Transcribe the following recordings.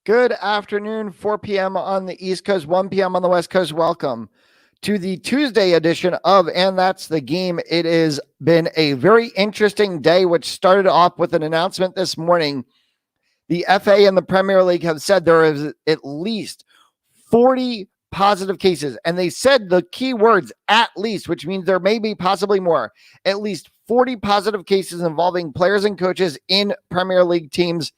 Good afternoon, 4 p.m. on the East Coast, 1 p.m. on the West Coast. Welcome to the Tuesday edition of And That's the Game. It has been a very interesting day, which started off with an announcement this morning. The FA and the Premier League have said there is at least 40 positive cases. And they said the key words, at least, which means there may be possibly more. At least 40 positive cases involving players and coaches in Premier League teams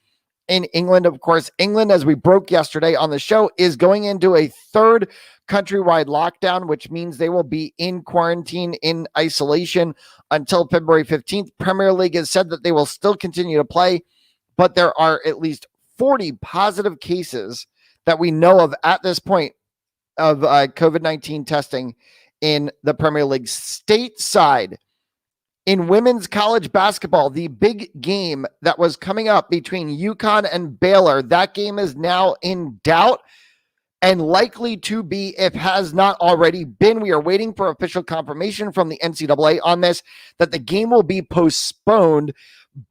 in England. Of course, England, as we broke yesterday on the show, is going into a third countrywide lockdown, which means they will be in quarantine, in isolation until February 15th. Premier League has said that they will still continue to play, but there are at least 40 positive cases that we know of at this point of COVID-19 testing in the Premier League. Stateside, in women's college basketball, the big game that was coming up between UConn and Baylor, that game is now in doubt and likely to be, if has not already been. We are waiting for official confirmation from the NCAA on this, that the game will be postponed.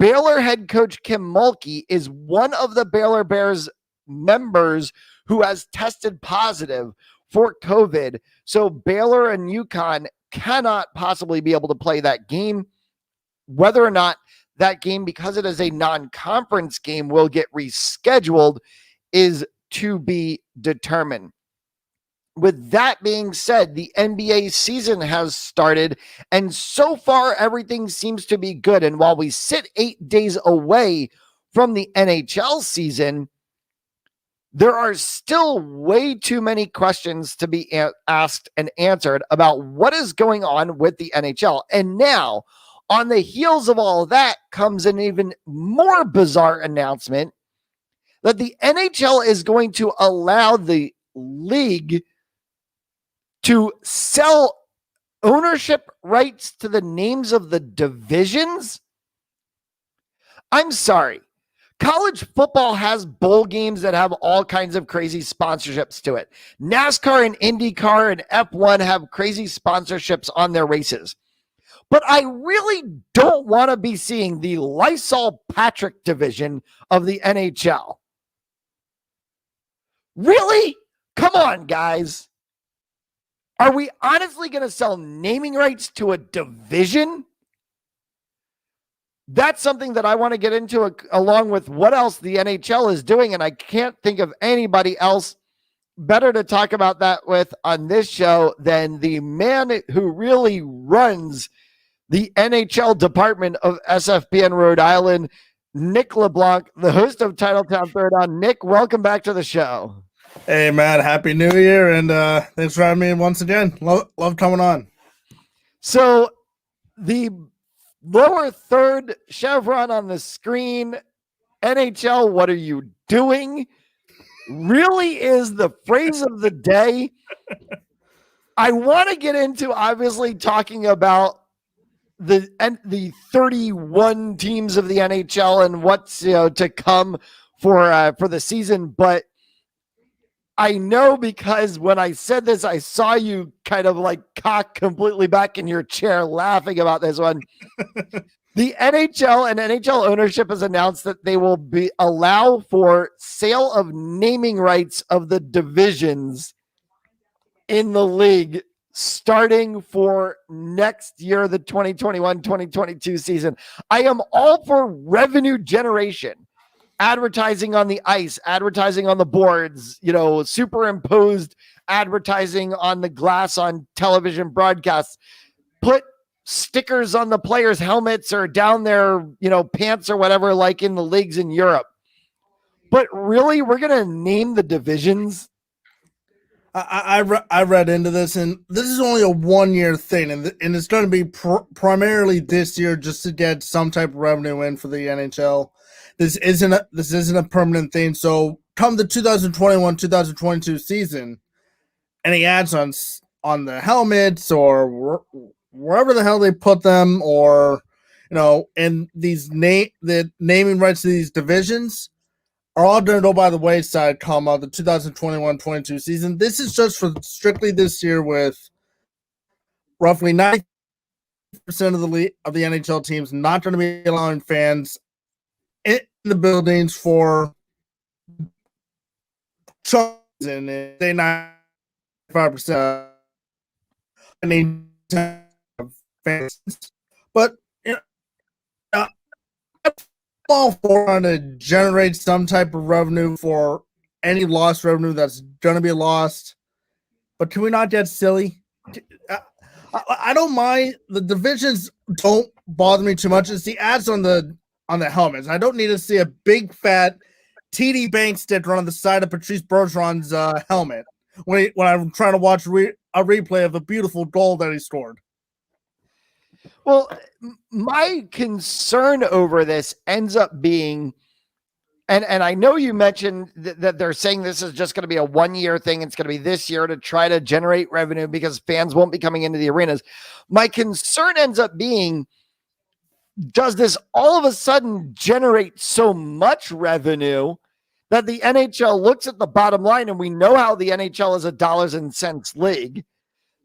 Baylor head coach Kim Mulkey is one of the Baylor Bears members who has tested positive for COVID. So Baylor and UConn cannot possibly be able to play that game. Whether or not that game, because it is a non-conference game, will get rescheduled is to be determined. With that being said, the NBA season has started, and so far everything seems to be good. And while we sit 8 days away from the NHL season, there are still way too many questions to be asked and answered about what is going on with the NHL. And now, on the heels of all of that, comes an even more bizarre announcement that the NHL is going to allow the league to sell ownership rights to the names of the divisions. I'm sorry. College football has bowl games that have all kinds of crazy sponsorships to it. NASCAR and IndyCar and F1 have crazy sponsorships on their races. But I really don't want to be seeing the Lysol Patrick division of the NHL. Really? Come on, guys. Are we honestly going to sell naming rights to a division? That's something that I want to get into along with what else the NHL is doing, and I can't think of anybody else better to talk about that with on this show than the man who really runs the NHL department of SFBN Rhode Island, Nick LeBlanc, the host of Titletown Third On. Nick, welcome back to the show. Hey, Matt, happy New Year, and thanks for having me once again. Love coming on. So the lower third chevron on the screen, NHL, what are you doing? Really is the phrase of the day. I want to get into obviously talking about the 31 teams of the NHL and what's to come for the season, but I know because when I said this, I saw you kind of like cock completely back in your chair laughing about this one. The NHL and NHL ownership has announced that they will allow for sale of naming rights of the divisions in the league starting for next year, the 2021-2022 season. I am all for revenue generation. Advertising on the ice, advertising on the boards, superimposed advertising on the glass on television broadcasts. Put stickers on the players' helmets or down their, pants or whatever, like in the leagues in Europe. But really, we're going to name the divisions? I read into this, and this is only a 1 year thing, and it's going to be primarily this year just to get some type of revenue in for the NHL. This isn't a permanent thing. So come the 2021-2022 season, any ads on the helmets or wherever the hell they put them, or and the naming rights to these divisions are all going to go by the wayside come out the 2021-22 season. This is just for strictly this year, with roughly 90% of the NHL teams not going to be allowing fans in the buildings for chosen and they 95%. I need fans, but you know, I'm all for trying to generate some type of revenue for any lost revenue that's going to be lost. But can we not get silly? I don't mind the divisions. Don't bother me too much. It's the ads on the helmets. I don't need to see a big fat TD Bank sticker on the side of Patrice Bergeron's helmet when I'm trying to watch a replay of a beautiful goal that he scored. Well, my concern over this ends up being, and I know you mentioned that they're saying this is just going to be a 1 year thing. It's going to be this year to try to generate revenue because fans won't be coming into the arenas. My concern ends up being, does this all of a sudden generate so much revenue that the NHL looks at the bottom line, and we know how the NHL is a dollars and cents league,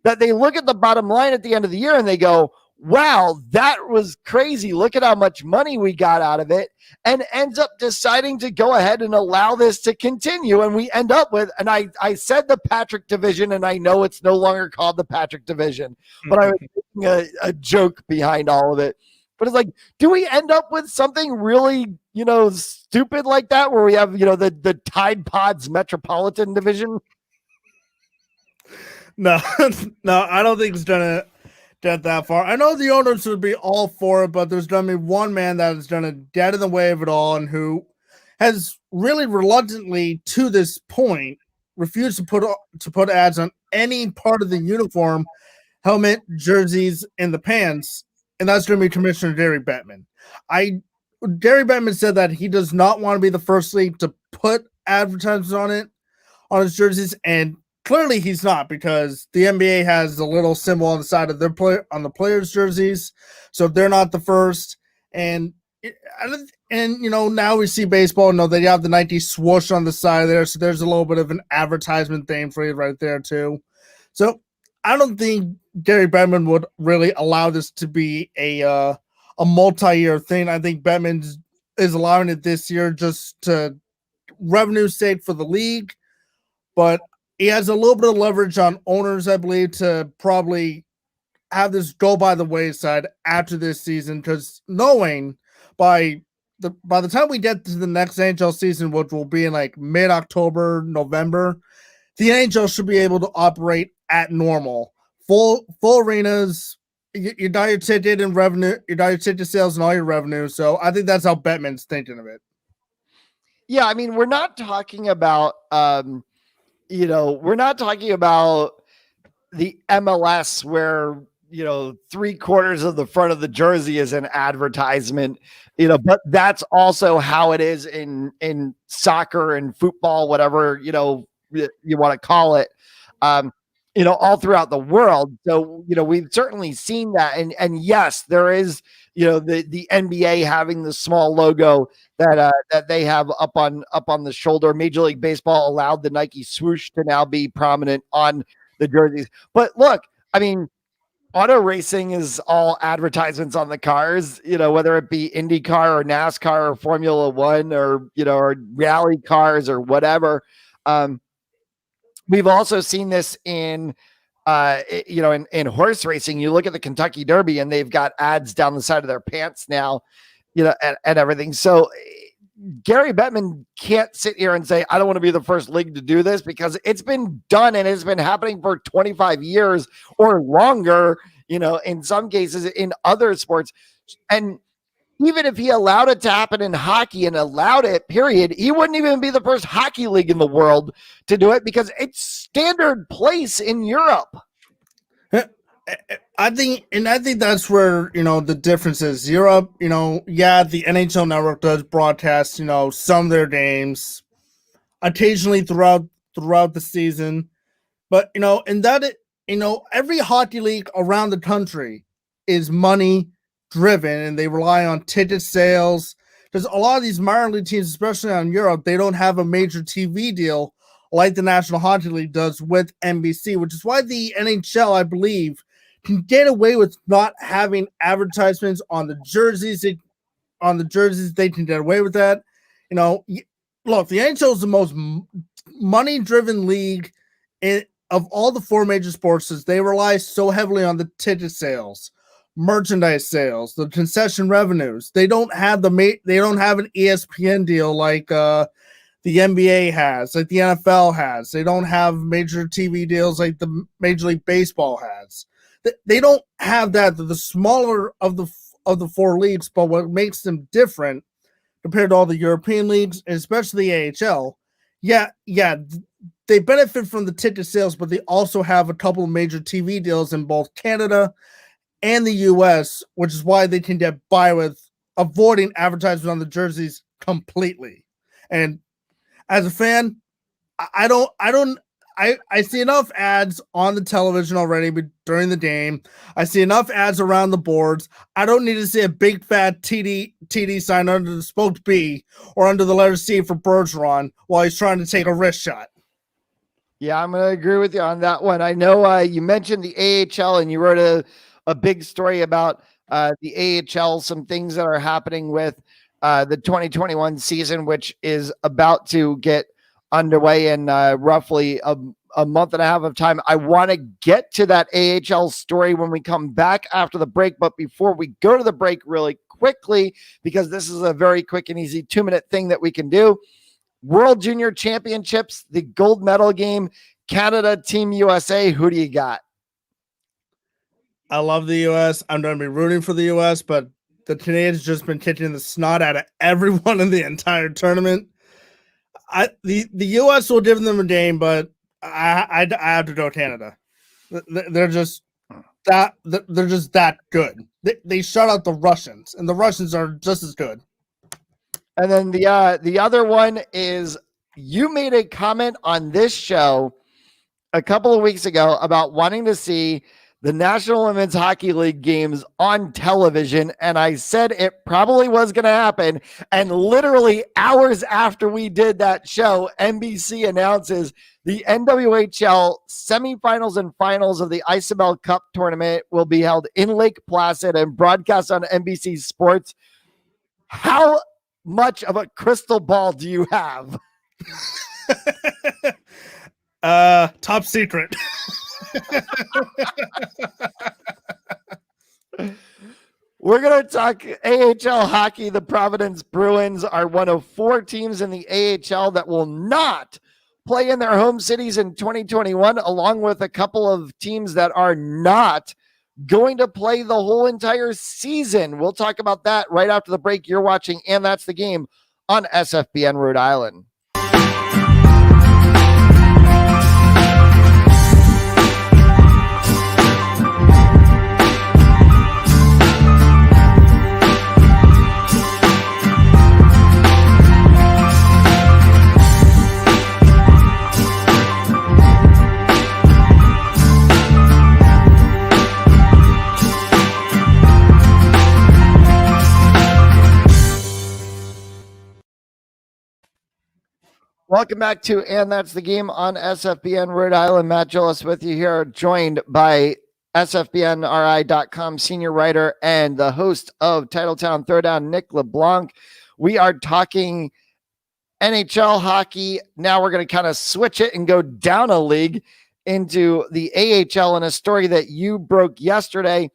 that they look at the bottom line at the end of the year and they go, wow, that was crazy. Look at how much money we got out of it, and ends up deciding to go ahead and allow this to continue. And we end up with, and I said the Patrick division, and I know it's no longer called the Patrick division, but I was making a joke behind all of it. But it's like, do we end up with something really, stupid like that, where we have, the Tide Pods Metropolitan Division? No, no, I don't think it's gonna get that far. I know the owners would be all for it, but there's gonna be one man that is gonna get in the way of it all, and who has really reluctantly, to this point, refused to put ads on any part of the uniform, helmet, jerseys, and the pants. And that's going to be Commissioner Gary Bettman. Gary Bettman said that he does not want to be the first league to put advertisements on his jerseys, and clearly he's not, because the NBA has a little symbol on the side of their players' jerseys, so they're not the first. And now we see baseball. They have the Nike swoosh on the side there, so there's a little bit of an advertisement thing for you right there too. So I don't think Gary Bettman would really allow this to be a multi-year thing. I think Bettman is allowing it this year just to revenue sake for the league, but he has a little bit of leverage on owners, I believe, to probably have this go by the wayside after this season, because knowing by the time we get to the next NHL season, which will be in like mid-October, November, the NHL should be able to operate at normal, full arenas. You got your ticket and revenue, you got your ticket sales and all your revenue. So I think that's how Bettman's thinking of it. Yeah, I mean, we're not talking about, we're not talking about the MLS where, 3/4 of the front of the jersey is an advertisement, but that's also how it is in soccer and football, whatever, you want to call it. All throughout the world. So, we've certainly seen that. And yes, there is, the NBA having the small logo that they have up on the shoulder. Major League Baseball allowed the Nike swoosh to now be prominent on the jerseys. But look, I mean, auto racing is all advertisements on the cars, whether it be IndyCar or NASCAR or Formula One or, or rally cars or whatever. We've also seen this in horse racing. You look at the Kentucky Derby and they've got ads down the side of their pants now, and everything. So Gary Bettman can't sit here and say, I don't want to be the first league to do this, because it's been done and it's been happening for 25 years or longer, in some cases in other sports. And even if he allowed it to happen in hockey and allowed it, period, he wouldn't even be the first hockey league in the world to do it, because it's standard place in Europe. I think that's where, the difference is. Europe, the NHL network does broadcast, some of their games occasionally throughout the season. But, every hockey league around the country is money driven, and they rely on ticket sales, because a lot of these minor league teams, especially in Europe, they don't have a major TV deal like the National Hockey League does with NBC, which is why the NHL, I believe, can get away with not having advertisements on the jerseys. They can get away with that. Look, the NHL is the most money-driven league of all the four major sports, is they rely so heavily on the ticket sales, merchandise sales, the concession revenues. They don't have an ESPN deal like the NBA has, like the NFL has. They don't have major TV deals like the Major League Baseball has. They don't have that. They're the smaller of the four leagues, but what makes them different compared to all the European leagues, and especially the AHL, they benefit from the ticket sales, but they also have a couple of major TV deals in both Canada and the US, which is why they can get by with avoiding advertisements on the jerseys completely. And as a fan, I see enough ads on the television already during the game. I see enough ads around the boards. I don't need to see a big fat TD sign under the spoked B or under the letter C for Bergeron while he's trying to take a wrist shot. Yeah, I'm going to agree with you on that one. I know you mentioned the AHL and you wrote a big story about the AHL, some things that are happening with the 2021 season, which is about to get underway in roughly a month and a half of time. I want to get to that AHL story when we come back after the break. But before we go to the break really quickly, because this is a very quick and easy 2-minute thing that we can do. World Junior Championships, the gold medal game, Canada, Team USA. Who do you got? I love the US. I'm going to be rooting for the US, but the Canadians just been kicking the snot out of everyone in the entire tournament. The US will give them a game, but I have to go Canada. They're just that good. They shut out the Russians, and the Russians are just as good. And then the other one is, you made a comment on this show a couple of weeks ago about wanting to see the National Women's Hockey League games on television. And I said it probably was going to happen. And literally hours after we did that show, NBC announces the NWHL semifinals and finals of the Isabel Cup tournament will be held in Lake Placid and broadcast on NBC Sports. How much of a crystal ball do you have? Top secret. We're going to talk AHL hockey. The Providence Bruins are one of 4 teams in the AHL that will not play in their home cities in 2021, along with a couple of teams that are not going to play the whole entire season. We'll talk about that right after the break. You're watching And That's the Game on SFBN Rhode Island. Welcome back to And That's the Game on SFBN Rhode Island. Matt Gillis with you here, joined by SFBNRI.com senior writer and the host of Titletown Throwdown, Nick LeBlanc. We are talking NHL hockey. Now we're going to kind of switch it and go down a league into the AHL, in a story that you broke yesterday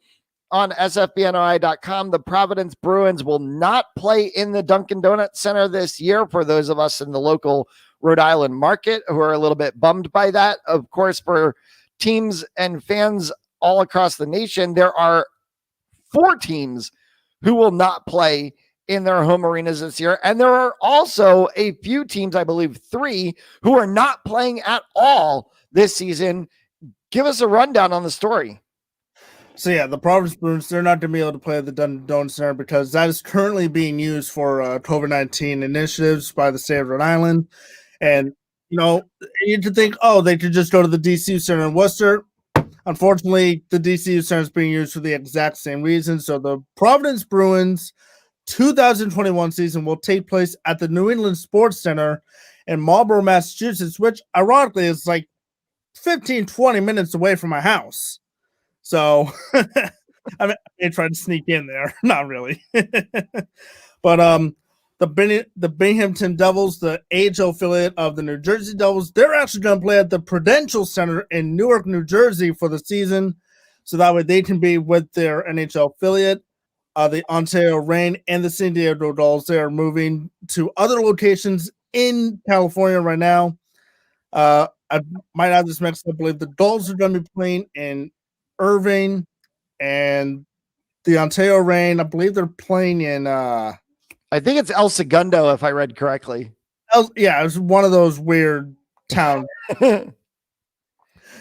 on SFBNRI.com. The Providence Bruins will not play in the Dunkin' Donuts Center this year, for those of us in the local Rhode Island market who are a little bit bummed by that. Of course, for teams and fans all across the nation, there are 4 teams who will not play in their home arenas this year. And there are also a few teams, I believe 3, who are not playing at all this season. Give us a rundown on the story. So yeah, the Providence Bruins, they're not going to be able to play at the Dunkin' Donuts Center because that is currently being used for COVID-19 initiatives by the state of Rhode Island. And, you know, you could think, oh, they could just go to the DCU Center in Worcester. Unfortunately, the DCU Center is being used for the exact same reason. So the Providence Bruins 2021 season will take place at the New England Sports Center in Marlborough, Massachusetts, which ironically is like 15, 20 minutes away from my house. So I mean, I tried to sneak in there. Not really. But the Binghamton Devils, the AHL affiliate of the New Jersey Devils, they're actually going to play at the Prudential Center in Newark, New Jersey for the season. So that way they can be with their NHL affiliate. The Ontario Reign and the San Diego Dolls, they are moving to other locations in California right now. I might have this mixed up. I believe the Dolls are going to be playing in Irving, and the Ontario Reign, I believe they're playing in I think it's El Segundo, if I read correctly. yeah, it's one of those weird towns.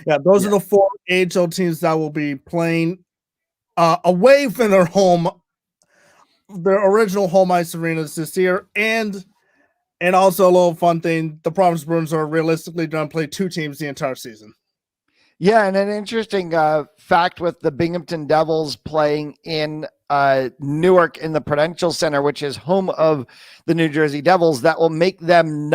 Yeah, those are the 4 AHL teams that will be playing away from their original home ice arenas this year. And also a little fun thing, the Providence Bruins are realistically going to play 2 teams the entire season. Yeah, and an interesting fact with the Binghamton Devils playing in Newark in the Prudential Center, which is home of the New Jersey Devils, that will make them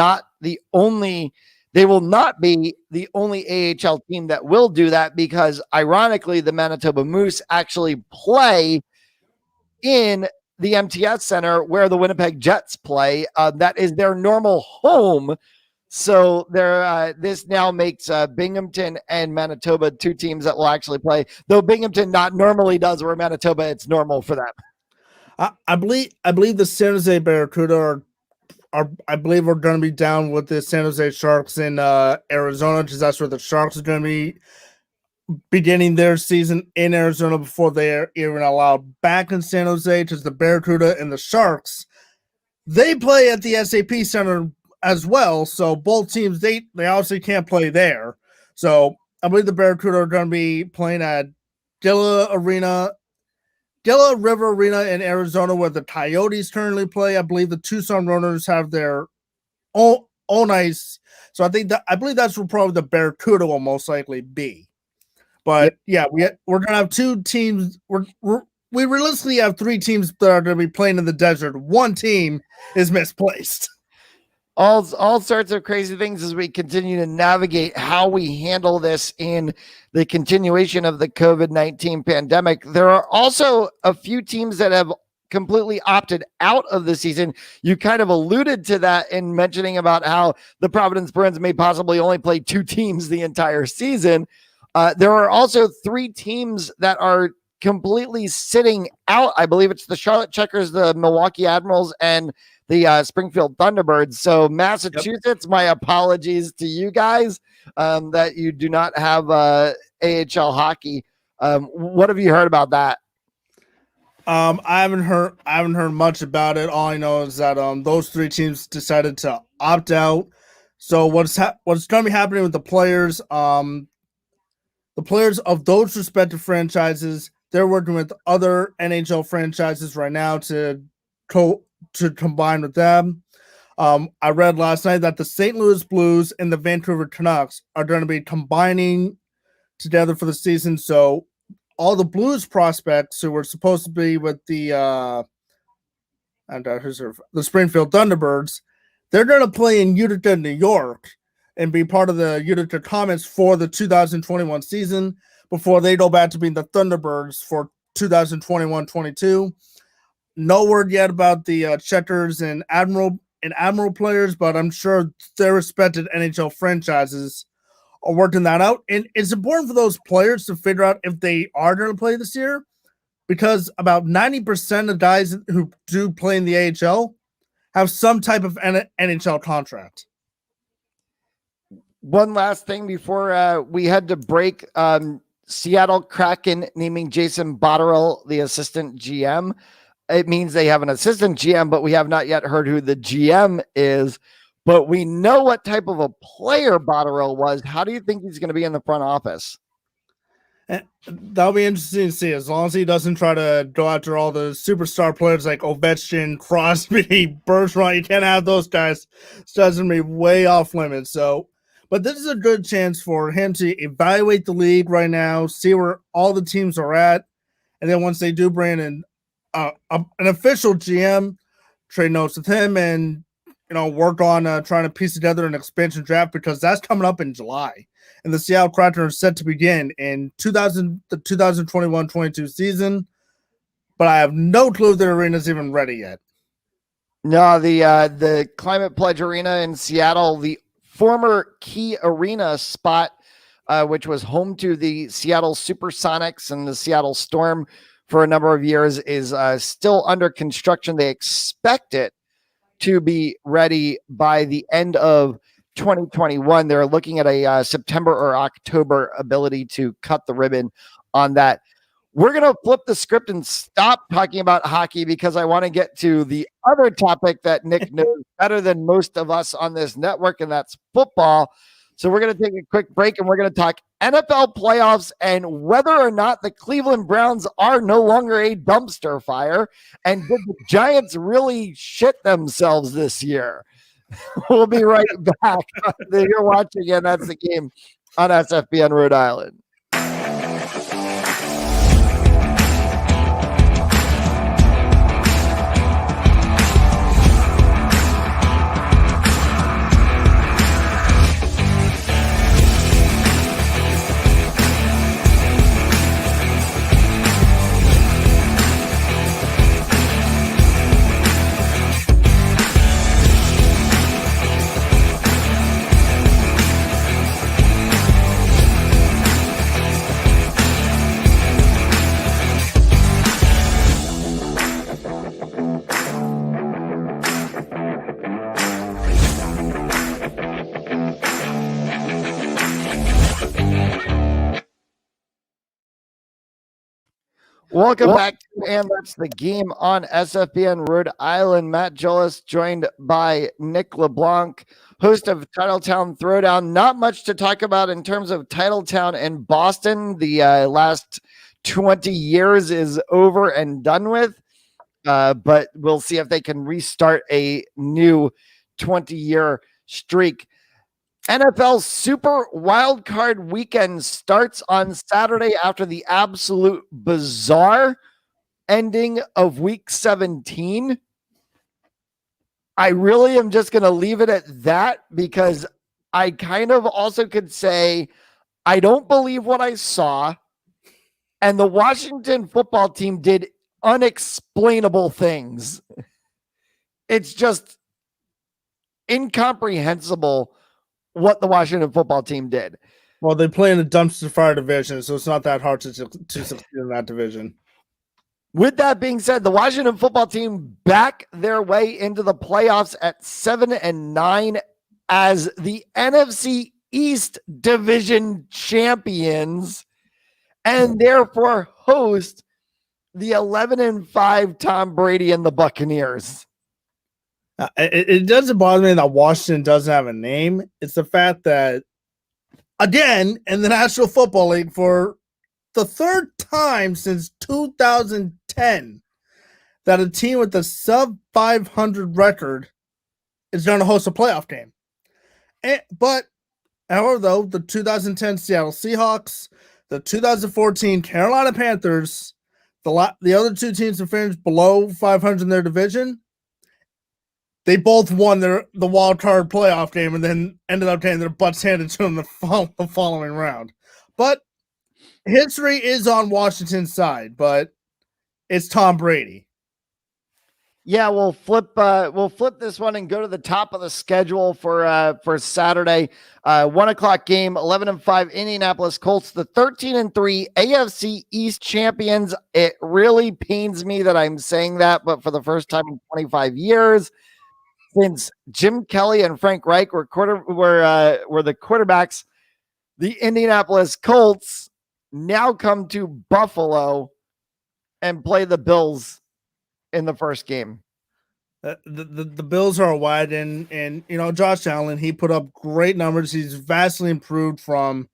they will not be the only AHL team that will do that, because ironically, the Manitoba Moose actually play in the MTS Center where the Winnipeg Jets play. That is their normal home. So this now makes Binghamton and Manitoba 2 teams that will actually play, though Binghamton not normally does, where Manitoba it's normal for them. I believe the San Jose Barracuda are I believe we're going to be down with the San Jose Sharks in Arizona, because that's where the Sharks are going to be beginning their season in Arizona before they are even allowed back in San Jose. Because the Barracuda and the Sharks, they play at the SAP Center as well, so both teams they obviously can't play there. So I believe the Barracuda are going to be playing at Gila River Arena in Arizona, where the Coyotes currently play. I believe the Tucson Runners have their own ice, so I believe that's where probably the Barracuda will most likely be. But yeah, we're gonna have 2 teams. We realistically have 3 teams that are going to be playing in the desert. 1 team is misplaced. All sorts of crazy things as we continue to navigate how we handle this in the continuation of the COVID-19 pandemic. There are also a few teams that have completely opted out of the season. You kind of alluded to that in mentioning about how the Providence Bruins may possibly only play 2 teams the entire season. There are also 3 teams that are completely sitting out. I believe it's the Charlotte Checkers, the Milwaukee Admirals, and the Springfield Thunderbirds. So Massachusetts, my apologies to you guys that you do not have AHL hockey. What have you heard about that? I haven't heard much about it. All I know is that those 3 teams decided to opt out. So what's going to be happening with the players? The players of those respective franchises, they're working with other NHL franchises right now to combine with them. I read last night that the St. Louis Blues and the Vancouver Canucks are going to be combining together for the season. So all the Blues prospects who were supposed to be with the Springfield Thunderbirds, they're going to play in Utica, New York, and be part of the Utica Comets for the 2021 season before they go back to being the Thunderbirds for 2021-22. No word yet about the Checkers and Admiral players, but I'm sure their respected NHL franchises are working that out. And it's important for those players to figure out if they are going to play this year, because about 90% of guys who do play in the AHL have some type of NHL contract. One last thing before we head to break. Seattle Kraken naming Jason Botterill the assistant GM. It means they have an assistant GM, but we have not yet heard who the GM is. But we know what type of a player Botterill was. How do you think he's going to be in the front office? That'll be interesting to see, as long as he doesn't try to go after all the superstar players like Ovechkin, Crosby, Bergeron. You can't have those guys. This guy's going to be way off limits. So, but this is a good chance for him to evaluate the league right now, see where all the teams are at, and then once they do bring in an official GM, trade notes with him, and work on trying to piece together an expansion draft, because that's coming up in July, and the Seattle Kraken are set to begin in the 2021-22 season. But I have no clue if their arena is even ready yet. No, the Climate Pledge Arena in Seattle, the former Key Arena spot, which was home to the Seattle Supersonics and the Seattle Storm for a number of years, is still under construction. They expect it to be ready by the end of 2021. They're looking at a September or October ability to cut the ribbon on that. We're going to flip the script and stop talking about hockey because I want to get to the other topic that Nick knows better than most of us on this network, and that's football. So we're going to take a quick break and we're going to talk NFL playoffs and whether or not the Cleveland Browns are no longer a dumpster fire. And did the Giants really shit themselves this year? We'll be right back. You're watching, and that's the game on SFBN Rhode Island. Welcome back to And That's the Game on SFBN Rhode Island. Matt Jolis joined by Nick LeBlanc, host of Titletown Throwdown. Not much to talk about in terms of Titletown and Boston. The last 20 years is over and done with, but we'll see if they can restart a new 20-year streak. NFL Super Wildcard Weekend starts on Saturday after the absolute bizarre ending of Week 17. I really am just going to leave it at that because I kind of also could say I don't believe what I saw, and the Washington football team did unexplainable things. It's just incomprehensible what the Washington football team did. Well, they play in a dumpster fire division, so it's not that hard to succeed in that division. With that being said, the Washington football team back their way into the playoffs at 7-9 as the NFC East Division champions and therefore host the 11-5 Tom Brady and the Buccaneers. It doesn't bother me that Washington doesn't have a name. It's the fact that, again, in the National Football League for the third time since 2010, that a team with a sub-500 record is going to host a playoff game. However, though, the 2010 Seattle Seahawks, the 2014 Carolina Panthers, the other two teams that finished below 500 in their division, they both won the wild card playoff game and then ended up getting their butts handed to them the following round. But history is on Washington's side, but it's Tom Brady. Yeah, we'll flip this one and go to the top of the schedule for Saturday. 1:00 game, 11-5 Indianapolis Colts, the 13-3 AFC East champions. It really pains me that I'm saying that, but for the first time in 25 years, since Jim Kelly and Frank Reich were the quarterbacks, the Indianapolis Colts now come to Buffalo and play the Bills in the first game. The Bills are wide, and Josh Allen, he put up great numbers. He's vastly improved from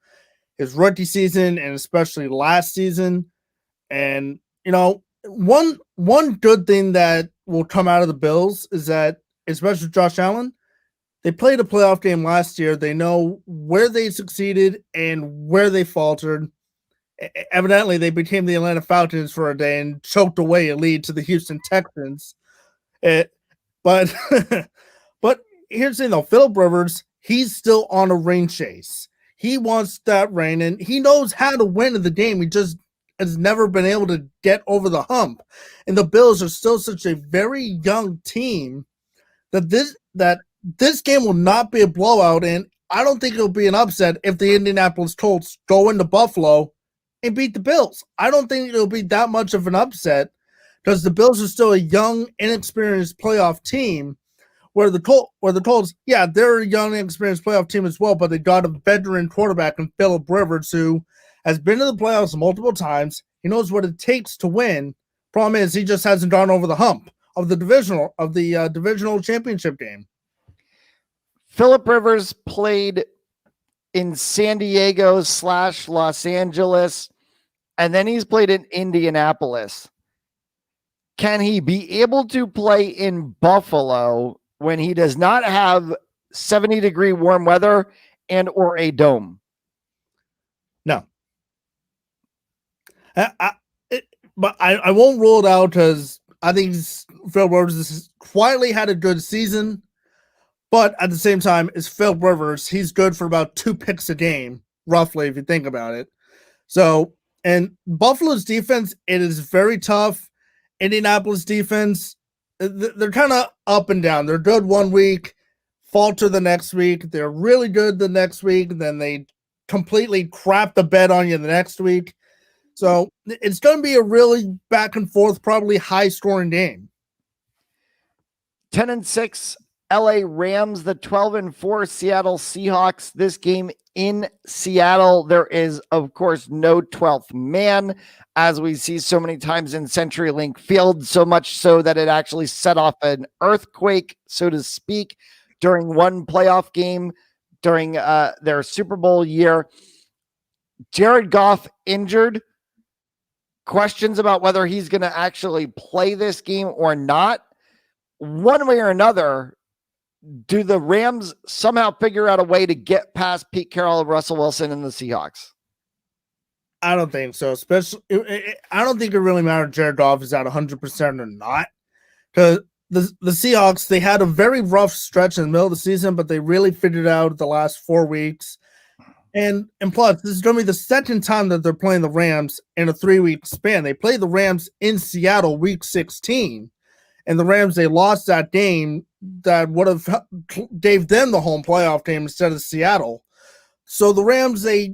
his rookie season and especially last season. And one good thing that will come out of the Bills is that, especially Josh Allen, they played a playoff game last year. They know where they succeeded and where they faltered. Evidently, they became the Atlanta Falcons for a day and choked away a lead to the Houston Texans. But here's the thing, though. Phillip Rivers, he's still on a rain chase. He wants that rain, and he knows how to win in the game. He just has never been able to get over the hump. And the Bills are still such a very young team that this game will not be a blowout, and I don't think it'll be an upset if the Indianapolis Colts go into Buffalo and beat the Bills. I don't think it'll be that much of an upset because the Bills are still a young, inexperienced playoff team. Where the Colts, yeah, they're a young, inexperienced playoff team as well, but they got a veteran quarterback in Philip Rivers who has been to the playoffs multiple times. He knows what it takes to win. Problem is, he just hasn't gone over the hump of the divisional championship game. Philip Rivers played in San Diego / Los Angeles, and then he's played in Indianapolis. Can he be able to play in Buffalo when he does not have 70-degree warm weather and or a dome? No. But I won't rule it out because I think Phil Rivers has quietly had a good season. But at the same time, it's Phil Rivers. He's good for about 2 picks a game, roughly, if you think about it. So, and Buffalo's defense, it is very tough. Indianapolis defense, they're kind of up and down. They're good one week, falter the next week. They're really good the next week. Then they completely crap the bed on you the next week. So it's going to be a really back and forth, probably high scoring game. 10-6 LA Rams, the 12-4 Seattle Seahawks. This game in Seattle, there is, of course, no 12th man, as we see so many times in CenturyLink Field, so much so that it actually set off an earthquake, so to speak, during one playoff game during their Super Bowl year. Jared Goff injured. Questions about whether he's going to actually play this game or not. One way or another, do the Rams somehow figure out a way to get past Pete Carroll, Russell Wilson, and the Seahawks? I don't think so. Especially, I don't think it really matters if Jared Goff is at 100% or not. Because the Seahawks, they had a very rough stretch in the middle of the season, but they really figured it out the last 4 weeks. And plus, this is going to be the second time that they're playing the Rams in a 3-week span. They played the Rams in Seattle week 16. And the Rams, they lost that game that would have gave them the home playoff game instead of Seattle. So the Rams, they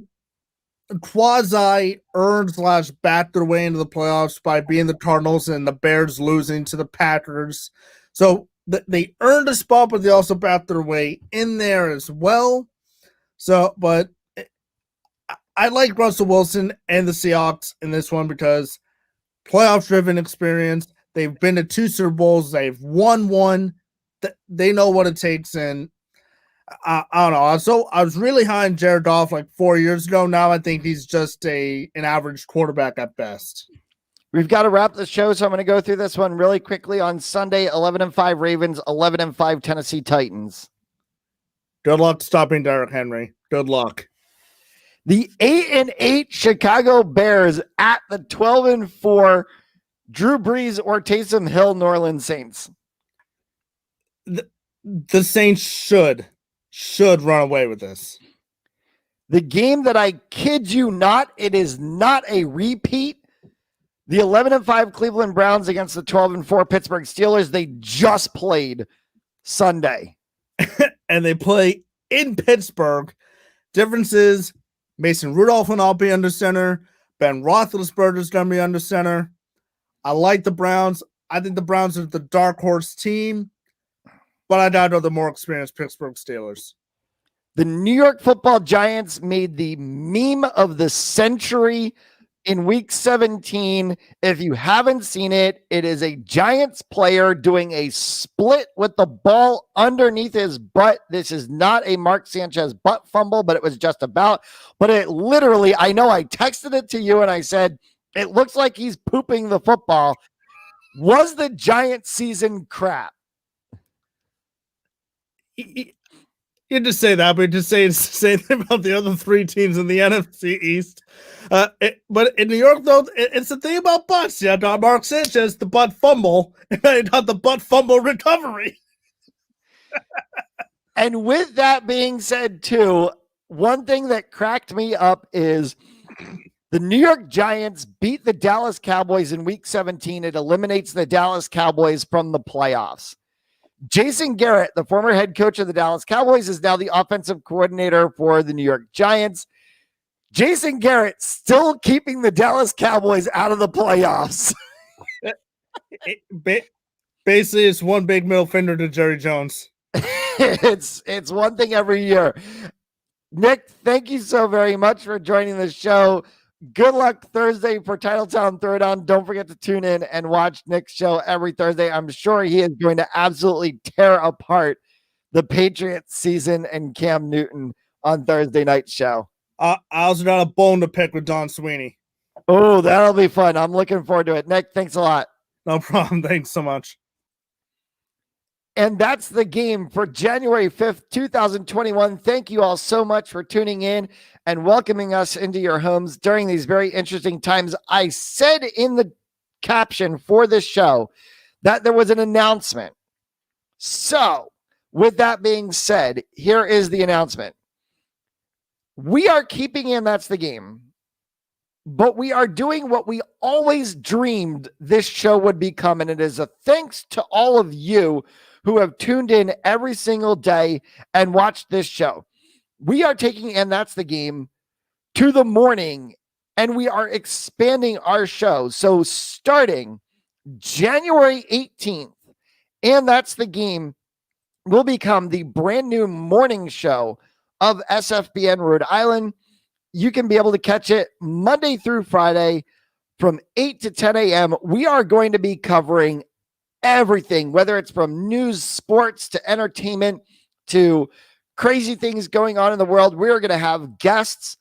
quasi-earned / backed their way into the playoffs by being the Cardinals and the Bears losing to the Packers. So they earned a spot, but they also backed their way in there as well. So, but I like Russell Wilson and the Seahawks in this one because playoff-driven experience. They've been to 2 Super Bowls. They've won 1. They know what it takes. And I don't know. So I was really high on Jared Goff like 4 years ago. Now I think he's just an average quarterback at best. We've got to wrap the show, so I'm going to go through this one really quickly. On Sunday, 11-5 Ravens, 11-5 Tennessee Titans. Good luck stopping Derrick Henry. Good luck. The 8-8 Chicago Bears at the 12-4 Drew Brees or Taysom Hill New Orleans Saints. The Saints should run away with this. The game that I kid you not, it is not a repeat. The 11-5 Cleveland Browns against the 12-4 Pittsburgh Steelers. They just played Sunday. And they play in Pittsburgh. Difference is Mason Rudolph will not be under center. Ben Roethlisberger is going to be under center. I like the Browns. I think the Browns are the dark horse team, but I doubt the more experienced Pittsburgh Steelers. The New York Football Giants made the meme of the century in week 17. If you haven't seen it, it is a Giants player doing a split with the ball underneath his butt. This is not a Mark Sanchez butt fumble, but it was just about. But it literally, I know I texted it to you and I said, it looks like he's pooping the football. Was the Giants season crap? You just say that, but just say it's the same thing about the other 3 teams in the NFC East. But in New York, though, it's the thing about butts. You got Mark Sanchez, the butt fumble, and you got the butt fumble recovery. And with that being said, too, one thing that cracked me up is the New York Giants beat the Dallas Cowboys in week 17. It eliminates the Dallas Cowboys from the playoffs. Jason Garrett, the former head coach of the Dallas Cowboys, is now the offensive coordinator for the New York Giants. Jason Garrett still keeping the Dallas Cowboys out of the playoffs. Basically, it's one big middle finger to Jerry Jones. It's one thing every year. Nick, thank you so very much for joining the show. Good luck Thursday for Titletown Throwdown. Don't forget to tune in and watch Nick's show every Thursday. I'm sure he is going to absolutely tear apart the Patriots season and Cam Newton on Thursday night show. I also got a bone to pick with Don Sweeney. Oh, that'll be fun. I'm looking forward to it. Nick, thanks a lot. No problem. Thanks so much. And that's the game for January 5th, 2021. Thank you all so much for tuning in and welcoming us into your homes during these very interesting times. I said in the caption for this show that there was an announcement. So, with that being said, here is the announcement. We are keeping in That's the Game, but we are doing what we always dreamed this show would become, and it is a thanks to all of you who have tuned in every single day and watched this show. We are taking And That's the Game to the morning, and we are expanding our show. So starting January 18th, And That's the Game will become the brand new morning show of SFBN Rhode Island. You can be able to catch it Monday through Friday from 8 to 10 a.m. We are going to be covering everything, whether it's from news, sports, to entertainment, to crazy things going on in the world. We're going to have guests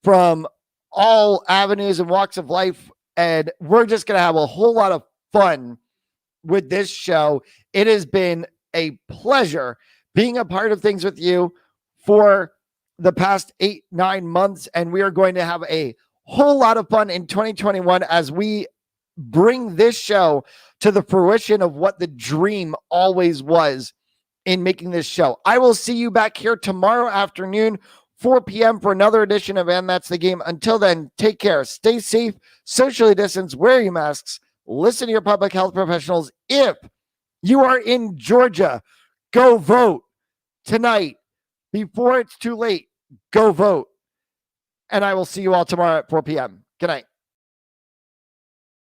from all avenues and walks of life, and we're just going to have a whole lot of fun with this show. It has been a pleasure being a part of things with you for the past 8-9 months, and we are going to have a whole lot of fun in 2021 as we bring this show to the fruition of what the dream always was in making this show. I will see you back here tomorrow afternoon, 4 p.m. for another edition of And That's the Game. Until then, take care, stay safe, socially distance, wear your masks, listen to your public health professionals. If you are in Georgia, go vote tonight before it's too late. Go vote. And I will see you all tomorrow at 4 p.m. Good night.